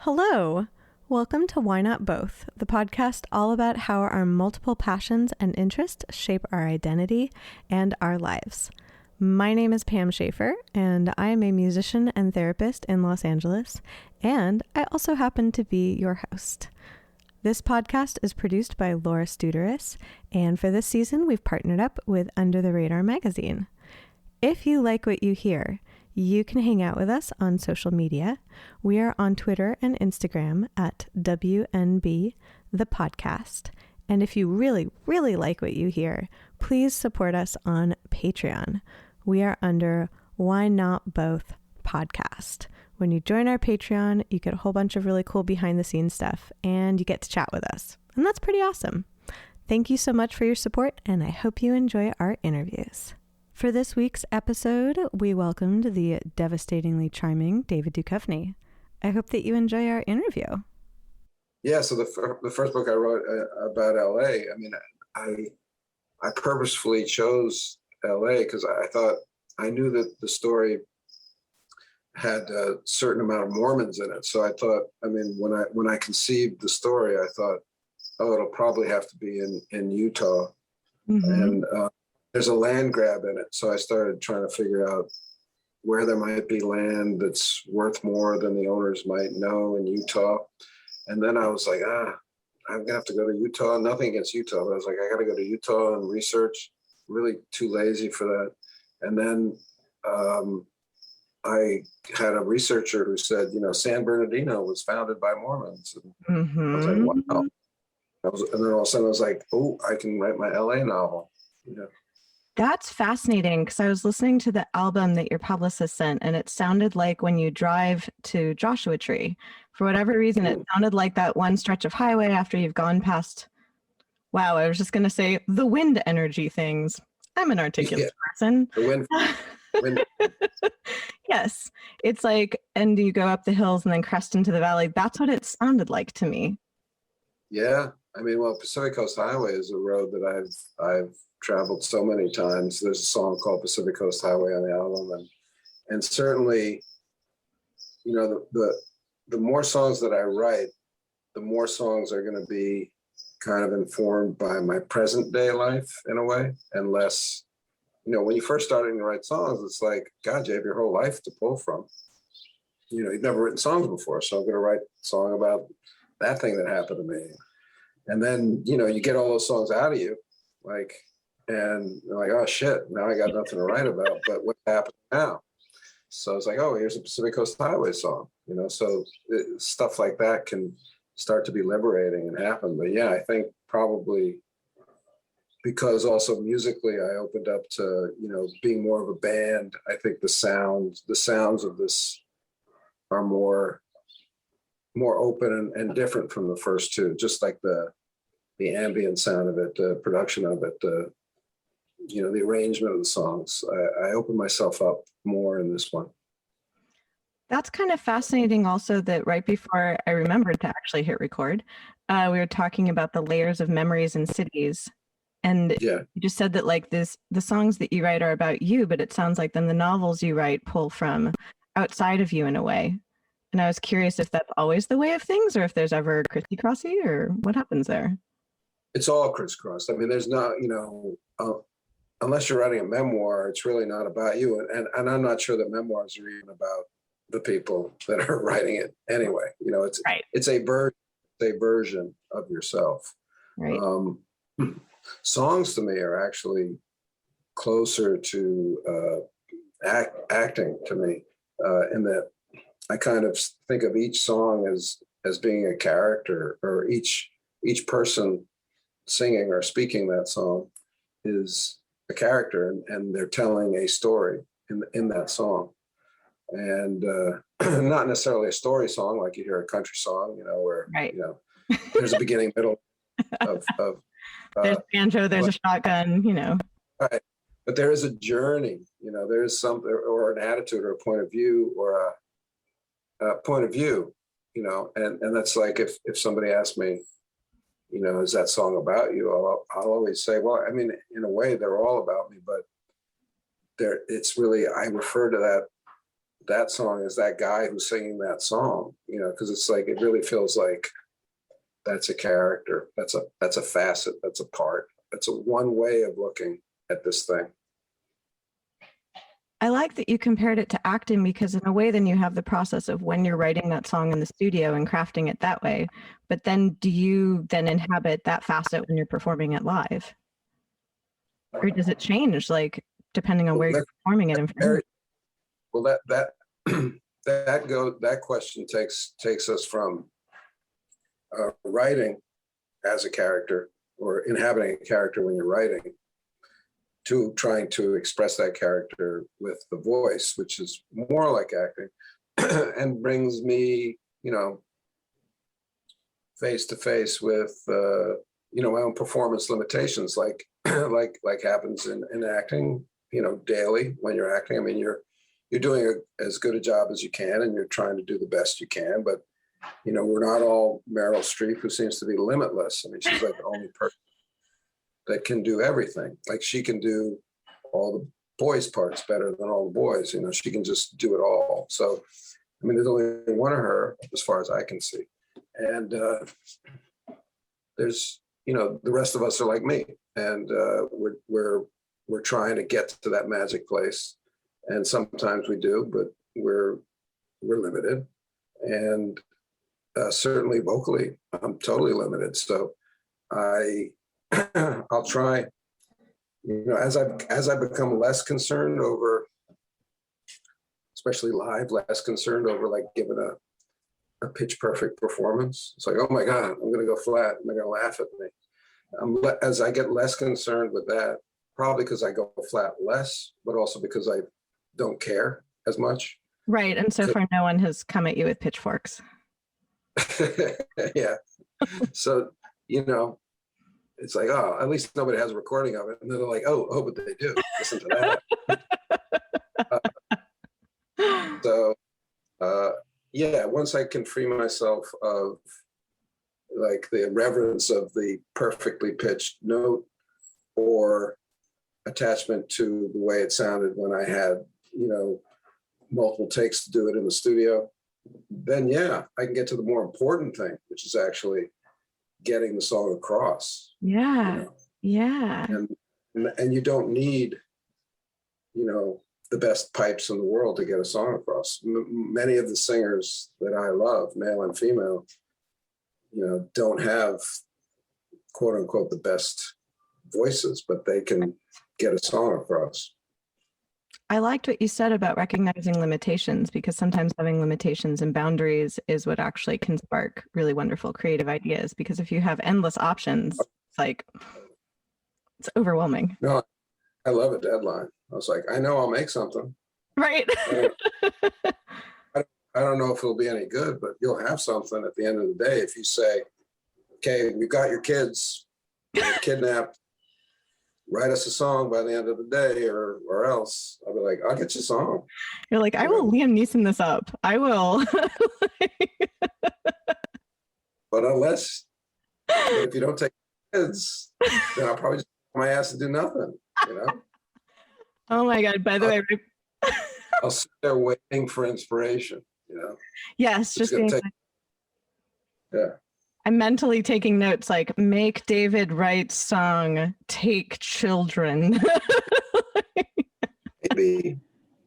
Hello. Welcome to Why Not Both, the podcast all about how our multiple passions and interests shape our identity and our lives. My name is Pam Schaefer, and I am a musician and therapist in Los Angeles, and I also happen to be your host. This podcast is produced by Laura Studeris, and for this season, we've partnered up with Under the Radar magazine. If you like what you hear, you can hang out with us on social media. We are on Twitter and Instagram at WNB the podcast. And if you really, really like what you hear, please support us on Patreon. We are under Why Not Both podcast. When you join our Patreon, you get a whole bunch of really cool behind the scenes stuff and you get to chat with us. And that's pretty awesome. Thank you so much for your support, and I hope you enjoy our interviews. For this week's episode, we welcomed the devastatingly charming David Duchovny. I hope that you enjoy our interview. Yeah, so the first book I wrote about LA, I purposefully chose LA because I thought I knew that the story had a certain amount of Mormons in it. So I thought, when I conceived the story, I thought, oh, it'll probably have to be in Utah. Mm-hmm. And there's a land grab in it. So I started trying to figure out where there might be land that's worth more than the owners might know in Utah. And then I was like, I'm gonna have to go to Utah. Nothing against Utah, but I was like, I gotta go to Utah and research. Really too lazy for that. And then I had a researcher who said, San Bernardino was founded by Mormons. And I was like, wow. And then all of a sudden I was like, oh, I can write my LA novel. That's fascinating, because I was listening to the album that your publicist sent, and it sounded like when you drive to Joshua Tree, for whatever reason, it sounded like that one stretch of highway after you've gone past, wow, I was just going to say the wind energy things. I'm an articulate person. The wind. Yes. It's like, and you go up the hills and then crest into the valley. That's what it sounded like to me. Yeah. Pacific Coast Highway is a road that I've traveled so many times. There's a song called Pacific Coast Highway on the album, and certainly, the more songs that I write, the more songs are going to be kind of informed by my present day life in a way, and less, when you first starting to write songs, it's like, God, you have your whole life to pull from. You've never written songs before, so I'm going to write a song about that thing that happened to me. And then, you get all those songs out of you, and you're like, oh shit, now I got nothing to write about, but what happened now? So it's like, oh, here's a Pacific Coast Highway song, so stuff like that can start to be liberating and happen. But yeah, I think probably because also musically I opened up to, being more of a band. I think the sounds of this are more open and different from the first two, just like the ambient sound of it, the production of it, the arrangement of the songs. I opened myself up more in this one. That's kind of fascinating also, that right before I remembered to actually hit record, we were talking about the layers of memories in cities. And you just said that the songs that you write are about you, but it sounds like then the novels you write pull from outside of you in a way. And I was curious if that's always the way of things, or if there's ever crissy-crossy, or what happens there. It's all crisscrossed. There's not, unless you're writing a memoir, it's really not about you. And I'm not sure that memoirs are even about the people that are writing it anyway. It's right. It's a version of yourself. Right. Songs to me are actually closer to acting to me, in that I kind of think of each song as being a character, or each person singing or speaking that song is a character, and they're telling a story in that song. And not necessarily a story song like you hear a country song, where right. There's a beginning, middle of there's a banjo, there's a shotgun, Right. But there is a journey, there is something, or an attitude, or a point of view, or a point of view, and that's like, if somebody asks me, is that song about you? I'll always say, well, in a way they're all about me, but it's really, I refer to that song is that guy who's singing that song, you know, because it's like, it really feels like that's a character, that's a facet, that's a part, that's a one way of looking at this thing. I like that you compared it to acting, because in a way then you have the process of when you're writing that song in the studio and crafting it that way, but then do you then inhabit that facet when you're performing it live? Or does it change, like, depending on where you're performing it in front of? Well, that question takes us from writing as a character, or inhabiting a character when you're writing, to trying to express that character with the voice, which is more like acting, and brings me, you know, face to face with, you know, my own performance limitations, like happens in acting, you know, daily when you're acting. I mean, you're doing as good a job as you can, and you're trying to do the best you can, but, you know, we're not all Meryl Streep, who seems to be limitless. I mean, she's like the only person that can do everything. Like, she can do all the boys' parts better than all the boys. You know, she can just do it all. So, I mean, there's only one of her, as far as I can see. And there's, you know, the rest of us are like me, and we're trying to get to that magic place. And sometimes we do, but we're limited. And certainly vocally, I'm totally limited. So I'll try, you know, as I become less concerned over, especially live, less concerned over like giving a pitch perfect performance. It's like, oh my God, I'm going to go flat, and they're going to laugh at me. As I get less concerned with that, probably because I go flat less, but also because I don't care as much. Right. And so far, no one has come at you with pitchforks. Yeah. So, you know, it's like, oh, at least nobody has a recording of it. And then they're like, oh, but they do. Listen to that. So, yeah, once I can free myself of like the reverence of the perfectly pitched note, or attachment to the way it sounded when I had, you know, multiple takes to do it in the studio, then yeah, I can get to the more important thing, which is actually getting the song across. Yeah. You know? Yeah. And you don't need, you know, the best pipes in the world to get a song across. Many of the singers that I love, male and female, you know, don't have, quote unquote, the best voices, but they can get a song across. I liked what you said about recognizing limitations, because sometimes having limitations and boundaries is what actually can spark really wonderful creative ideas. Because if you have endless options, it's like, it's overwhelming. No, I love a deadline. I was like, I know I'll make something. Right. I don't know if it'll be any good, but you'll have something at the end of the day. If you say, okay, we've got your kids, they're kidnapped, write us a song by the end of the day, or else. I'll be like, I'll get you a song. You're like, I will Liam Neeson this up. I will. But if you don't take kids, then I'll probably just put my ass to do nothing, you know? Oh my God. By the way, I'll sit there waiting for inspiration, you know? Yes, just being yeah. I'm mentally taking notes, like, make David write song, take children. Maybe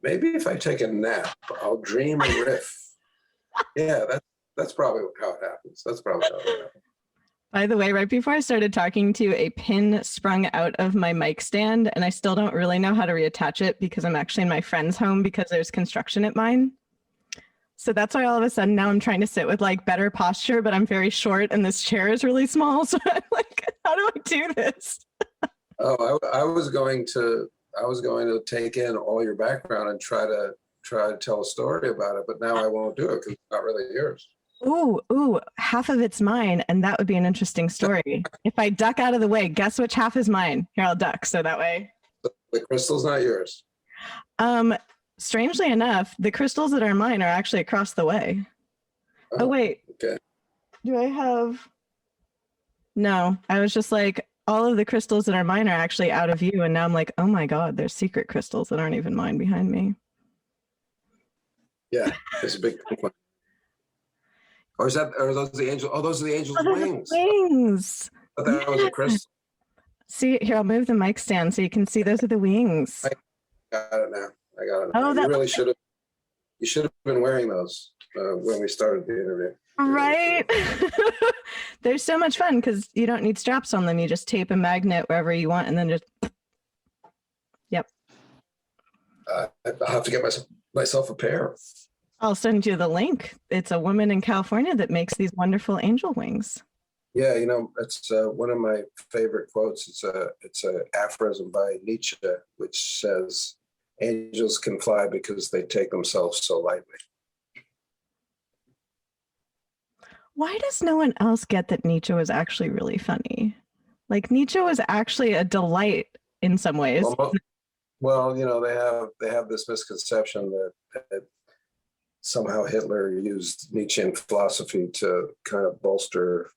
if I take a nap, I'll dream and riff. Yeah, that's probably how it happens. That's probably how it happens. By the way, right before I started talking to you, a pin sprung out of my mic stand, and I still don't really know how to reattach it because I'm actually in my friend's home because there's construction at mine. So that's why all of a sudden now I'm trying to sit with like better posture, but I'm very short and this chair is really small. So I'm like, how do I do this? Oh, I was going to take in all your background and try to tell a story about it, but now I won't do it because it's not really yours. Ooh, half of it's mine, and that would be an interesting story. If I duck out of the way, guess which half is mine? Here, I'll duck, so that way. The crystal's not yours. Strangely enough, the crystals that are mine are actually across the way. Oh wait. Okay. Do I have? No, I was just like, all of the crystals that are mine are actually out of view, and now I'm like, oh my God, there's secret crystals that aren't even mine behind me. Yeah, there's a big pink one. Or are those the angel? Oh, those are the angel's Oh, those are wings. wings. I thought that was a crystal. See, here, I'll move the mic stand so you can see those are the wings. I got it now. Oh, You really should have. You should have been wearing those when we started the interview. Right? They're so much fun because you don't need straps on them. You just tape a magnet wherever you want and then just... Yep. I'll have to get myself a pair. I'll send you the link. It's a woman in California that makes these wonderful angel wings. Yeah, it's one of my favorite quotes. It's a aphorism by Nietzsche, which says, "Angels can fly because they take themselves so lightly." Why does no one else get that Nietzsche was actually really funny? Like, Nietzsche was actually a delight in some ways. Well, they have this misconception that somehow Hitler used Nietzschean philosophy to kind of bolster,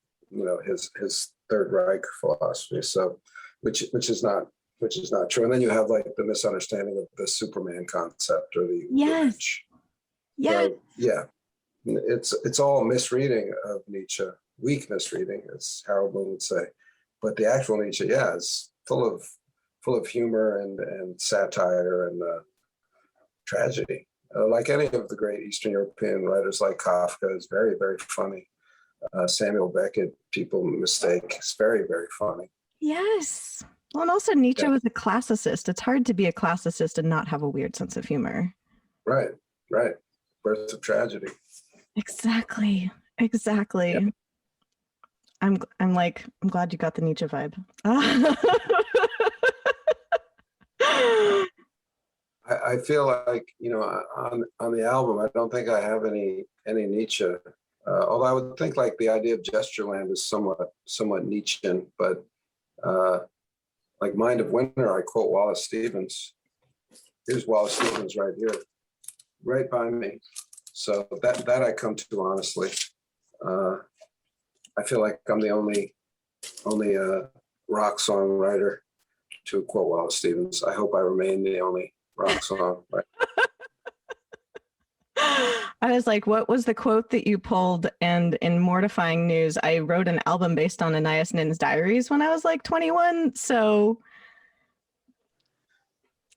his Third Reich philosophy. So, which is not true. And then you have like the misunderstanding of the Superman concept or the Yes. Yeah. So, yeah. It's all misreading of Nietzsche, weak misreading, as Harold Bloom would say. But the actual Nietzsche, is full of humor and satire and tragedy. Like any of the great Eastern European writers, like Kafka, is very, very funny. Samuel Beckett, people mistake, is very, very funny. Yes. Well, and also Nietzsche was a classicist. It's hard to be a classicist and not have a weird sense of humor. Right. Birth of tragedy. Exactly. Yeah. I'm glad you got the Nietzsche vibe. I feel like, on the album, I don't think I have any Nietzsche. Although I would think like the idea of Gestureland is somewhat Nietzschean, but like Mind of Winter, I quote Wallace Stevens. Here's Wallace Stevens right here, right by me. So that I come to honestly. I feel like I'm the only rock songwriter to quote Wallace Stevens. I hope I remain the only rock song. Right? I was like, what was the quote that you pulled? And in mortifying news, I wrote an album based on Anais Nin's diaries when I was like 21. So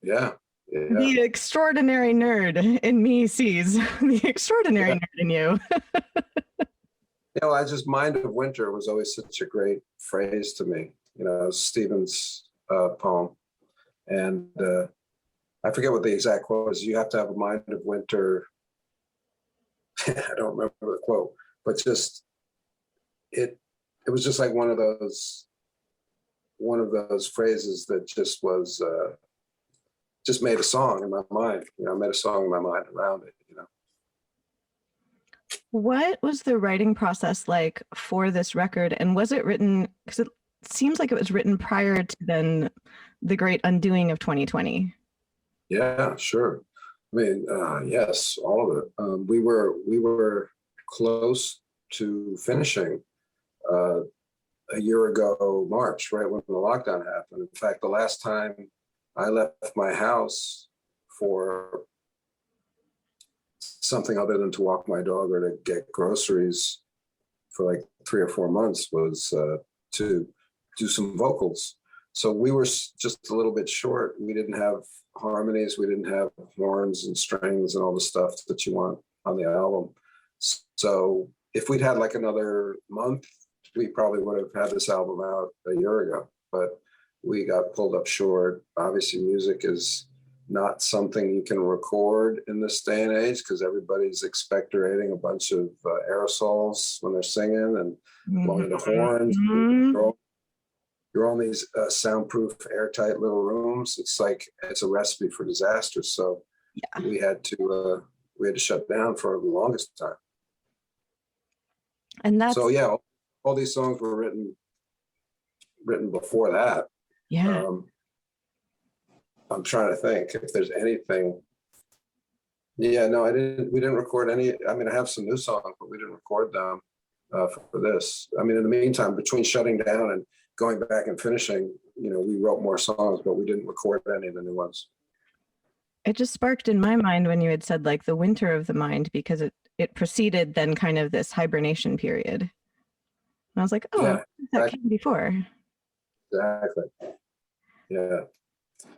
yeah. The extraordinary nerd in me sees the extraordinary nerd in you. I just Mind of Winter was always such a great phrase to me. Stevens' poem. And I forget what the exact quote is. You have to have a mind of winter. I don't remember the quote, but just it was just like one of those phrases that just was just made a song in my mind. I made a song in my mind around it. What was the writing process like for this record, and was it written? Because it seems like it was written prior to then the great undoing of 2020. Yeah, sure. I mean, yes, all of it. We were close to finishing a year ago, March, right when the lockdown happened. In fact, the last time I left my house for something other than to walk my dog or to get groceries for like 3 or 4 months was to do some vocals. So we were just a little bit short. We didn't have harmonies. We didn't have horns and strings and all the stuff that you want on the album. So if we'd had like another month, we probably would have had this album out a year ago. But we got pulled up short. Obviously, music is not something you can record in this day and age because everybody's expectorating a bunch of aerosols when they're singing and blowing the horns. You're on these soundproof, airtight little rooms. It's a recipe for disaster. So we had to shut down for the longest time. And that's all these songs were written before that. Yeah. I'm trying to think if there's anything. Yeah, no, we didn't record any. I mean, I have some new songs, but we didn't record them for this. I mean, in the meantime, between shutting down and going back and finishing, we wrote more songs, but we didn't record any of the new ones. It just sparked in my mind when you had said like the winter of the mind, because it preceded then kind of this hibernation period. And I was like, oh, I Yeah, wonder if that came before. exactly. Yeah.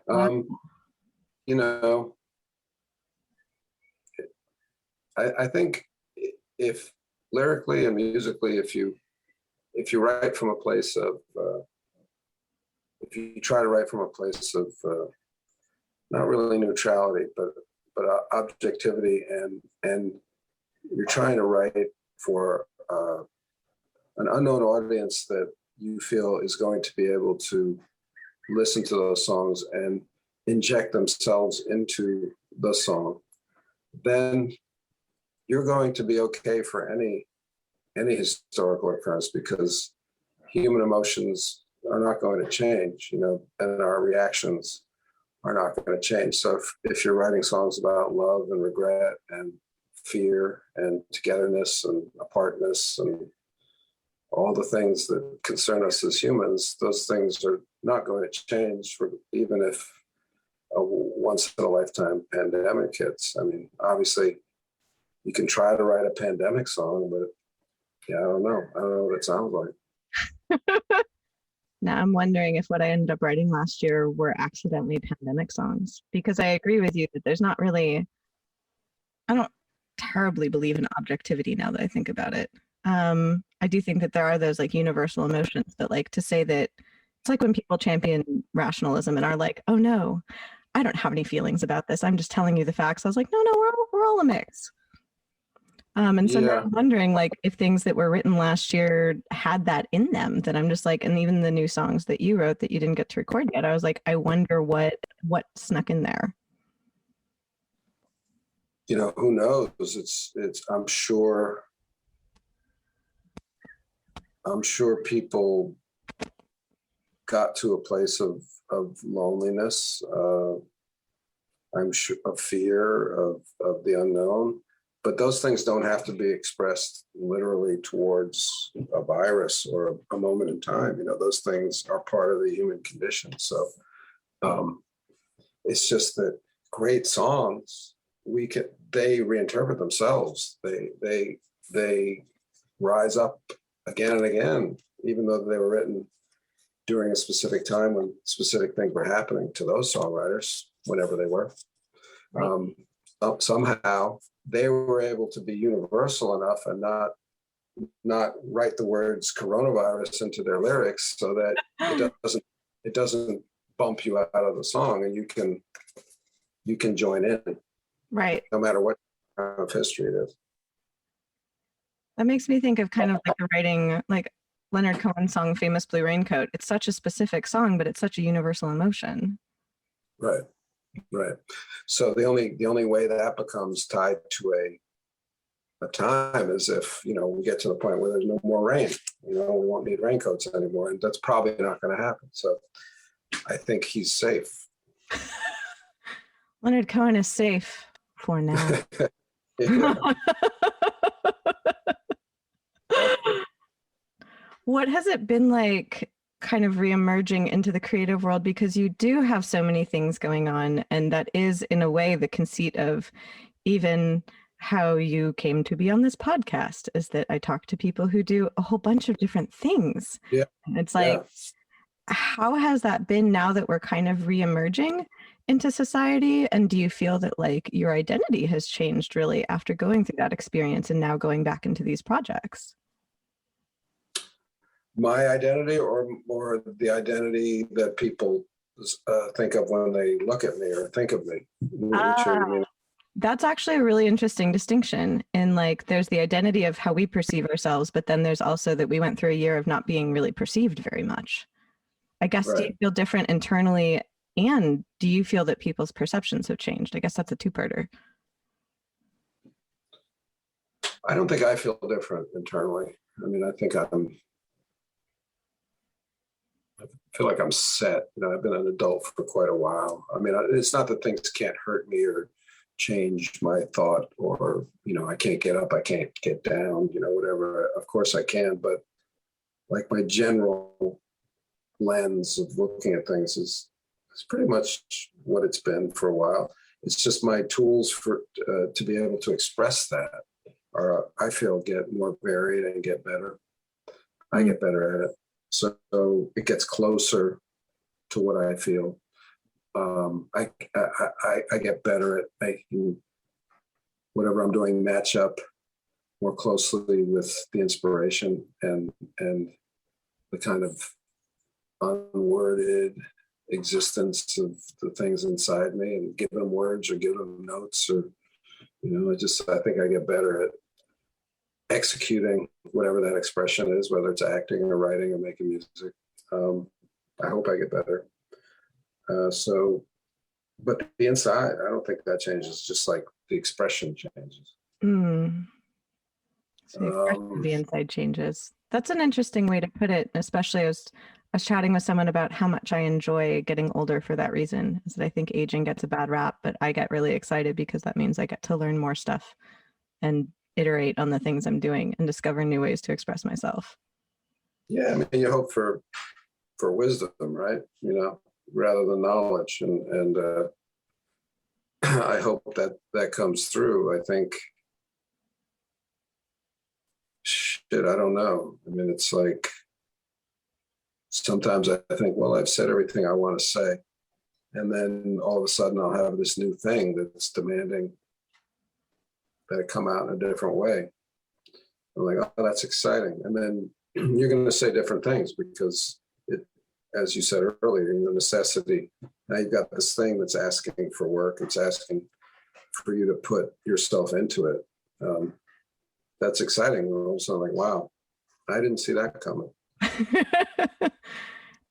Wow. You know, I think if lyrically and musically, if you write from a place of if you try to write from a place of not really neutrality, but objectivity, and you're trying to write for an unknown audience that you feel is going to be able to listen to those songs and inject themselves into the song, then you're going to be okay for any historical occurrence, because human emotions are not going to change, and our reactions are not going to change. So if you're writing songs about love and regret and fear and togetherness and apartness and all the things that concern us as humans, those things are not going to change, even if a once in a lifetime pandemic hits. I mean, obviously, you can try to write a pandemic song, but yeah, I don't know. I don't know what it sounds like. Now I'm wondering if what I ended up writing last year were accidentally pandemic songs, because I agree with you that there's not really, I don't terribly believe in objectivity now that I think about it. I do think that there are those like universal emotions, but like to say that it's like when people champion rationalism and are like, oh no, I don't have any feelings about this, I'm just telling you the facts. I was like, no, we're all a mix. And so now I'm wondering like if things that were written last year had that in them, that I'm just like, and even the new songs that you wrote that you didn't get to record yet, I was like, I wonder what snuck in there. Who knows? It's I'm sure people got to a place of loneliness, I'm sure of fear of the unknown, but those things don't have to be expressed literally towards a virus or a moment in time. Those things are part of the human condition. So it's just that great songs, they reinterpret themselves. They rise up again and again, even though they were written during a specific time when specific things were happening to those songwriters, whenever they were. Right. Somehow they were able to be universal enough and not write the words coronavirus into their lyrics, so that it doesn't bump you out of the song, and you can join in, right? No matter what kind of history it is. That makes me think of kind of like the writing, like Leonard Cohen's song "Famous Blue Raincoat." It's such a specific song, but it's such a universal emotion. Right. So the only way that becomes tied to a time is if we get to the point where there's no more rain. We won't need raincoats anymore, and that's probably not going to happen. So I think he's safe. Leonard Cohen is safe for now. What has it been like kind of reemerging into the creative world, because you do have so many things going on, and that is in a way the conceit of even how you came to be on this podcast, is that I talk to people who do a whole bunch of different things. Yeah. And it's like, how has that been now that we're kind of reemerging into society? And do you feel that like your identity has changed really after going through that experience and now going back into these projects? My identity, or the identity that people think of when they look at me or think of me? That's actually a really interesting distinction. In like, there's the identity of how we perceive ourselves, but then there's also that we went through a year of not being really perceived very much. I guess, right. Do you feel different internally, and do you feel that people's perceptions have changed? I guess that's a two-parter. I don't think I feel different internally. I mean, I think I feel like I'm set. I've been an adult for quite a while. I mean, it's not that things can't hurt me or change my thought, or, I can't get up, I can't get down, whatever. Of course I can, but like my general lens of looking at things is pretty much what it's been for a while. it's just my tools for to be able to express that are, I feel, get more varied and get better. I get better at it. So it gets closer to what I feel. I get better at making whatever I'm doing match up more closely with the inspiration and the kind of unworded existence of the things inside me, and give them words or give them notes, or I think I get better at executing whatever that expression is, whether it's acting or writing or making music. I hope I get better. But the inside, I don't think that changes, just like the expression changes. So the expression of the inside changes. That's an interesting way to put it, especially I was chatting with someone about how much I enjoy getting older for that reason, is that I think aging gets a bad rap, but I get really excited because that means I get to learn more stuff and iterate on the things I'm doing and discover new ways to express myself. Yeah, I mean, you hope for wisdom, right? Rather than knowledge, and I hope that comes through. I think, I don't know. I mean, it's like sometimes I think, well, I've said everything I want to say, and then all of a sudden I'll have this new thing that's demanding that it come out in a different way. I'm like, oh, that's exciting. And then you're going to say different things because it, as you said earlier, the necessity. Now you've got this thing that's asking for work. It's asking for you to put yourself into it. That's exciting. All of a sudden, like, wow, I didn't see that coming.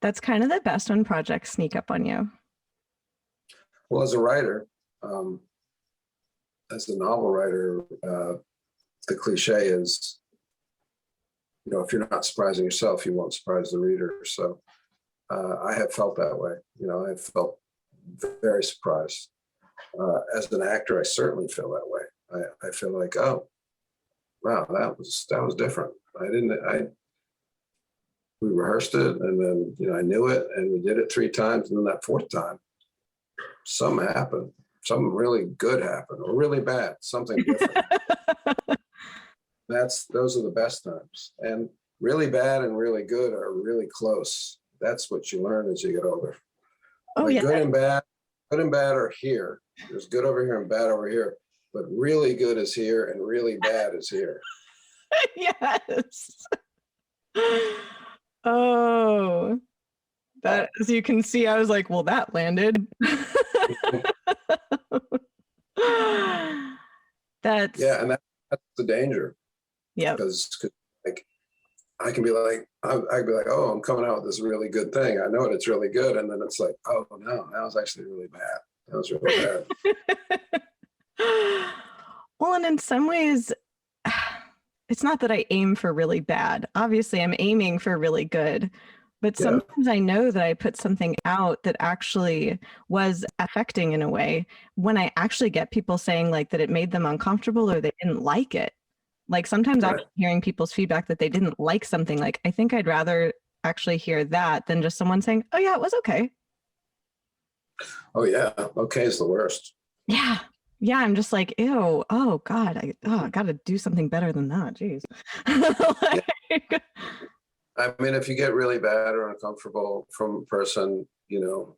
That's kind of the best when projects sneak up on you. Well, as a writer, as a novel writer, the cliche is, if you're not surprising yourself, you won't surprise the reader. So I have felt that way. I have felt very surprised. As an actor, I certainly feel that way. I feel like, oh, wow, that was different. We rehearsed it, and then, I knew it, and we did it 3 times. And then that 4th time, something happened. Something really good happened, or really bad, something different. Those are the best times. And really bad and really good are really close. That's what you learn as you get older. Oh, yeah. Good and bad are here. There's good over here and bad over here. But really good is here and really bad is here. Yes. Oh, that, as you can see, I was like, well, that landed. And that's the danger. Yeah. Because like, I can be like, I'd be like, oh, I'm coming out with this really good thing. I know it's really good. And then it's like, oh, no, that was actually really bad. That was really bad. Well, and in some ways, it's not that I aim for really bad. Obviously, I'm aiming for really good. But sometimes I know that I put something out that actually was affecting in a way when I actually get people saying like that it made them uncomfortable or they didn't like it. Like sometimes I'm hearing people's feedback that they didn't like something. Like, I think I'd rather actually hear that than just someone saying, oh yeah, it was okay. Oh yeah. Okay is the worst. Yeah. Yeah. I'm just like, ew. Oh God. I got to do something better than that. Jeez. I mean, if you get really bad or uncomfortable from a person, you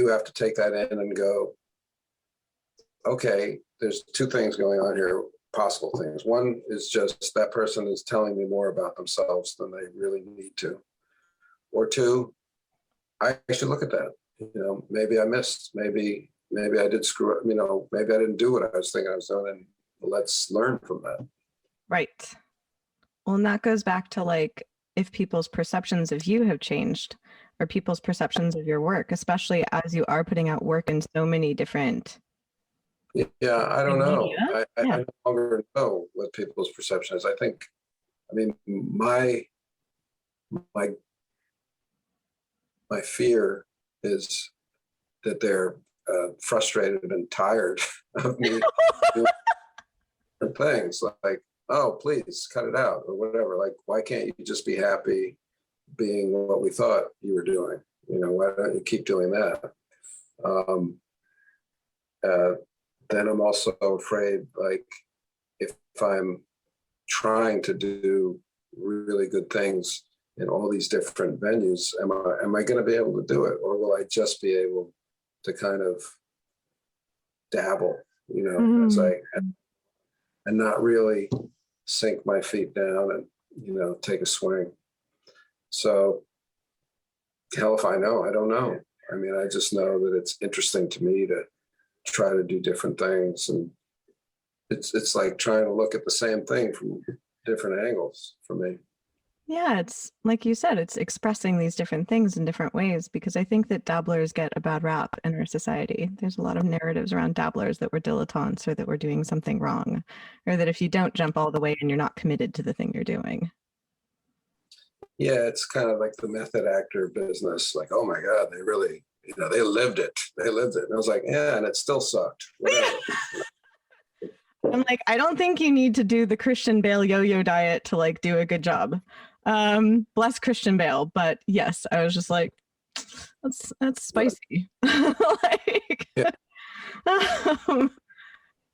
have to take that in and go, okay, there's 2 things going on here, possible things. One is just that person is telling me more about themselves than they really need to. Or 2, I should look at that. Maybe I missed, maybe I did screw up, maybe I didn't do what I was thinking I was doing, and let's learn from that. Right. Well, and that goes back to like, if people's perceptions of you have changed or people's perceptions of your work, especially as you are putting out work in so many different. Yeah, I don't know. I no longer know what people's perception is. My fear is that they're frustrated and tired of me doing things like, oh, please cut it out or whatever. Like, why can't you just be happy being what we thought you were doing? Why don't you keep doing that? then I'm also afraid, like, if I'm trying to do really good things in all these different venues, am I going to be able to do it, or will I just be able to kind of dabble, as and not really sink my feet down and take a swing. So hell if I know. I don't know. I mean, I just know that it's interesting to me to try to do different things, and it's like trying to look at the same thing from different angles for me. Yeah, it's like you said, it's expressing these different things in different ways, because I think that dabblers get a bad rap in our society. There's a lot of narratives around dabblers that we're dilettantes, or that we're doing something wrong, or that if you don't jump all the way and you're not committed to the thing you're doing. Yeah, it's kind of like the method actor business. Like, oh my God, they really, they lived it. They lived it. And I was like, yeah, and it still sucked. Whatever. I'm like, I don't think you need to do the Christian Bale yo-yo diet to like do a good job. Bless Christian Bale, but yes, I was just like, that's spicy. Like, yeah.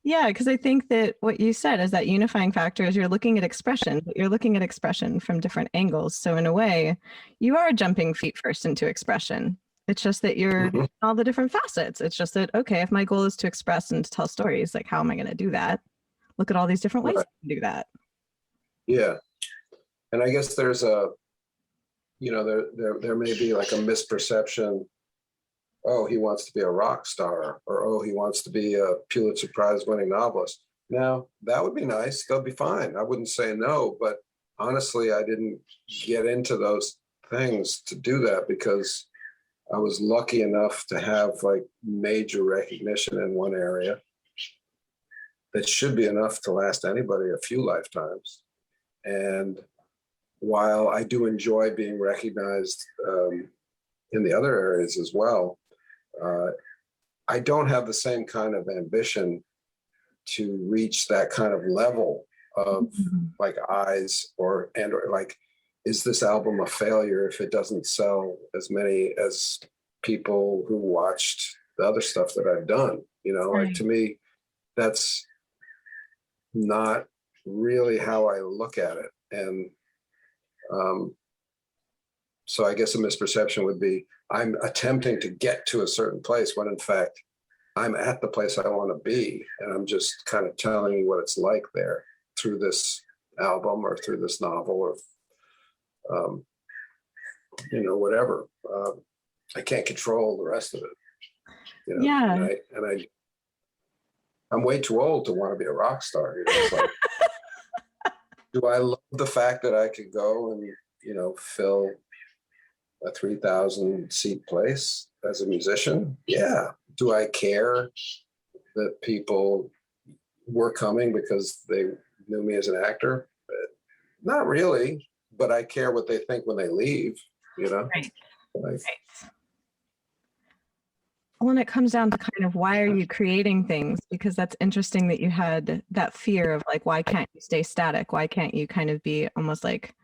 Yeah, because I think that what you said is that unifying factor is you're looking at expression, but you're looking at expression from different angles. So in a way, you are jumping feet first into expression. It's just that you're all the different facets. It's just that, okay, if my goal is to express and to tell stories, like, how am I going to do that? Look at all these different ways I can do that. Yeah. And I guess there's there may be like a misperception. Oh, he wants to be a rock star, or oh, he wants to be a Pulitzer Prize winning novelist. Now, that would be nice. They'll be fine. I wouldn't say no, but honestly, I didn't get into those things to do that because I was lucky enough to have like major recognition in one area that should be enough to last anybody a few lifetimes. And while I do enjoy being recognized in the other areas as well, I don't have the same kind of ambition to reach that kind of level of like eyes or like, is this album a failure if it doesn't sell as many as people who watched the other stuff that I've done? Like, to me, that's not really how I look at it. And so I guess a misperception would be I'm attempting to get to a certain place when in fact I'm at the place I want to be. And I'm just kind of telling you what it's like there through this album or through this novel or, whatever. I can't control the rest of it. Yeah. And I'm way too old to want to be a rock star. It's like, do I love the fact that I could go and, fill a 3,000 seat place as a musician? Yeah. Do I care that people were coming because they knew me as an actor? Not really, but I care what they think when they leave, Right. Like, When it comes down to kind of why are you creating things, because that's interesting that you had that fear of like, why can't you stay static? Why can't you kind of be almost like,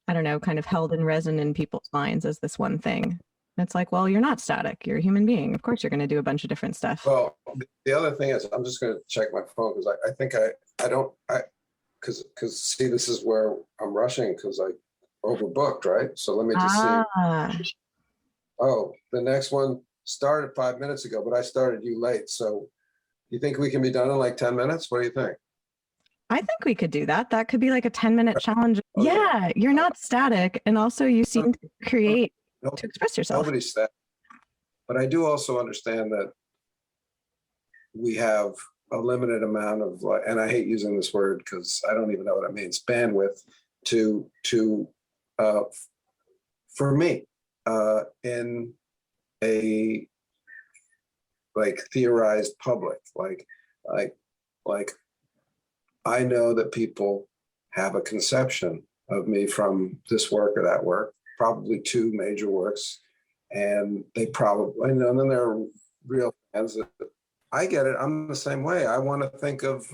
I don't know, kind of held in resin in people's minds as this one thing? And it's like, well, you're not static. You're a human being. Of course, you're going to do a bunch of different stuff. Well, the other thing is, I'm just going to check my phone because I think because see, this is where I'm rushing because I overbooked, right? So let me just see. Oh, the next one started 5 minutes ago, but I started you late. So you think we can be done in like 10 minutes? What do you think? I think we could do that. That could be like a 10-minute challenge. Okay. Yeah, you're not static. And also you seem to create to express yourself. Nobody's static. But I do also understand that we have a limited amount of, and I hate using this word because I don't even know what it means, bandwidth for me in a like theorized public, like I know that people have a conception of me from this work or that work, probably two major works, and they probably, and then there are real fans that I get it. I'm the same way. I want to think of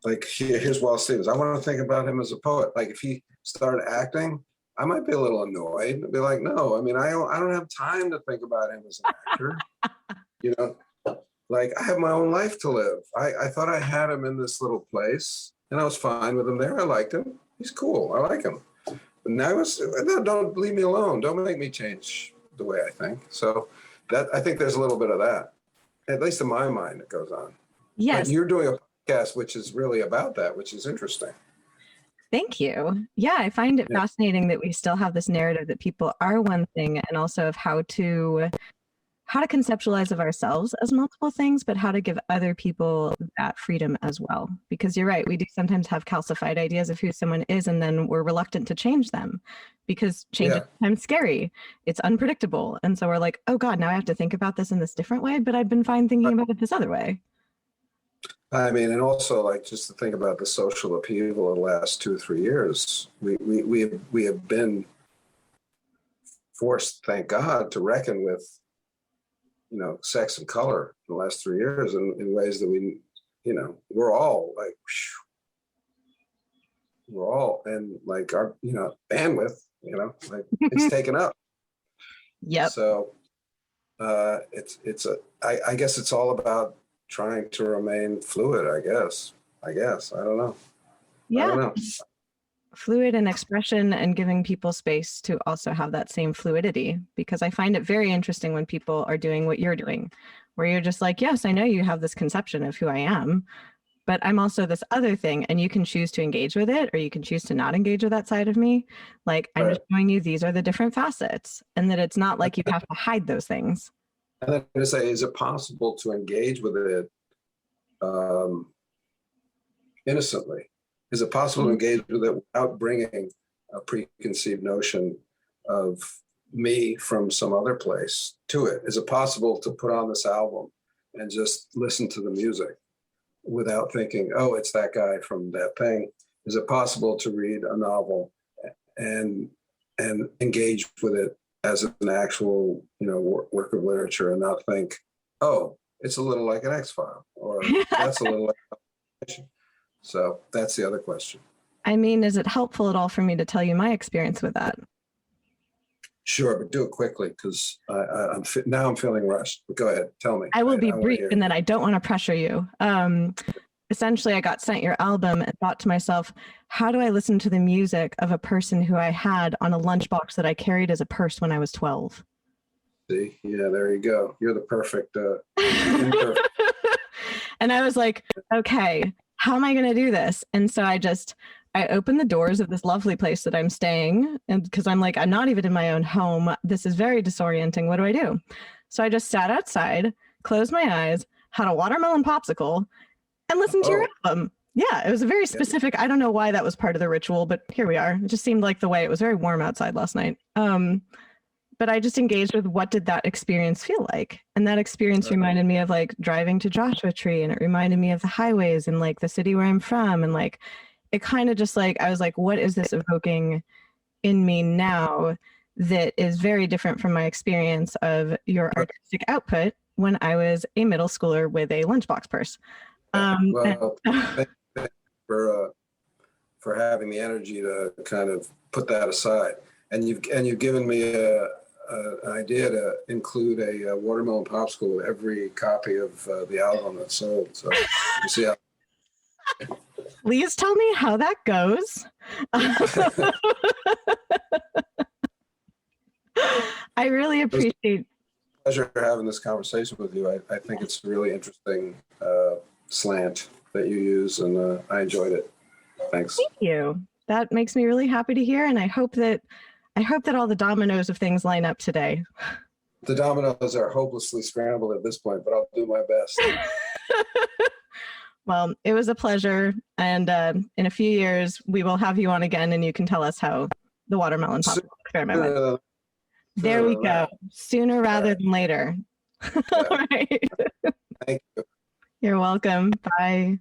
like here's Walt Stevens. I want to think about him as a poet. Like if he started acting, I might be a little annoyed. I'd be like, no, I mean, I don't have time to think about him as an actor. You know, like I have my own life to live. I thought I had him in this little place and I was fine with him there. I liked him. He's cool. I like him. But now don't leave me alone. Don't make me change the way I think. So I think there's a little bit of that, at least in my mind, that goes on. Yes. But you're doing a podcast which is really about that, which is interesting. Thank you. Yeah, I find it fascinating that we still have this narrative that people are one thing, and also of how to conceptualize of ourselves as multiple things, but how to give other people that freedom as well. Because you're right, we do sometimes have calcified ideas of who someone is, and then we're reluctant to change them because change is sometimes scary. It's unpredictable. And so we're like, oh God, now I have to think about this in this different way, but I've been fine thinking about it this other way. I mean, and also like just to think about the social upheaval of the last 2 or 3 years, we have been forced, thank God, to reckon with, you know, sex and color in the last 3 years in ways that we, you know, we're all like, we're all, and like our, you know, bandwidth, you know, like it's taken up. Yep. So I guess it's all about trying to remain fluid, I guess. I don't know. Yeah. I don't know. Fluid in expression and giving people space to also have that same fluidity, because I find it very interesting when people are doing what you're doing, where you're just like, yes, I know you have this conception of who I am, but I'm also this other thing, and you can choose to engage with it, or you can choose to not engage with that side of me. Like, I'm just showing you these are the different facets, and that it's not like you have to hide those things. And then to say, is it possible to engage with it innocently? Is it possible to engage with it without bringing a preconceived notion of me from some other place to it? Is it possible to put on this album and just listen to the music without thinking, oh, it's that guy from that thing? Is it possible to read a novel and engage with it as an actual, you know, work of literature and not think, oh, it's a little like an X-File, or that's a little like... So that's the other question. I mean, is it helpful at all for me to tell you my experience with that? Sure, but do it quickly, because I'm feeling rushed. But go ahead, tell me. I will be brief in that I don't want to pressure you. Essentially, I got sent your album and thought to myself, how do I listen to the music of a person who I had on a lunchbox that I carried as a purse when I was 12? See, yeah, there you go. You're the perfect. And I was like, okay, how am I going to do this? And so I opened the doors of this lovely place that I'm staying, and because I'm like, I'm not even in my own home. This is very disorienting. What do I do? So I just sat outside, closed my eyes, had a watermelon popsicle, and listened to your album. Yeah, it was a very specific, I don't know why that was part of the ritual, but here we are. It just seemed like the way. It was very warm outside last night. But I just engaged with what did that experience feel like? And that experience reminded me of like driving to Joshua Tree, and it reminded me of the highways and like the city where I'm from. And like, it kind of just like, I was like, what is this evoking in me now that is very different from my experience of your artistic output when I was a middle schooler with a lunchbox purse? Well, thank you for having the energy to kind of put that aside. And you've given me an idea to include a watermelon popsicle with every copy of the album that's sold. So we'll see how. Please tell me how that goes. I really appreciate. Pleasure having this conversation with you. I think it's a really interesting slant that you use, and I enjoyed it. Thanks. Thank you. That makes me really happy to hear, and I hope that all the dominoes of things line up today. The dominoes are hopelessly scrambled at this point, but I'll do my best. Well, it was a pleasure, and in a few years we will have you on again, and you can tell us how the watermelon popsicle experiment went. There we go. Sooner rather than later. All right. Thank you. You're welcome. Bye.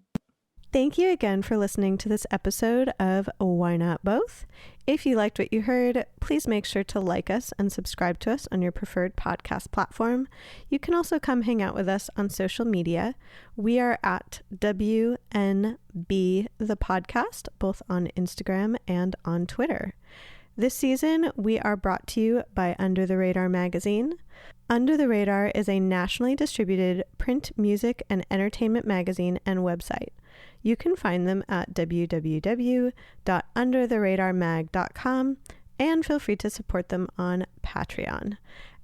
Thank you again for listening to this episode of Why Not Both. If you liked what you heard, please make sure to like us and subscribe to us on your preferred podcast platform. You can also come hang out with us on social media. We are at WNB the podcast, both on Instagram and on Twitter. This season, we are brought to you by Under the Radar magazine. Under the Radar is a nationally distributed print, music, and entertainment magazine and website. You can find them at www.undertheradarmag.com and feel free to support them on Patreon.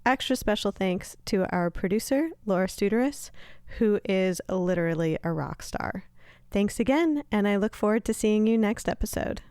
Extra special thanks to our producer, Laura Studeris, who is literally a rock star. Thanks again, and I look forward to seeing you next episode.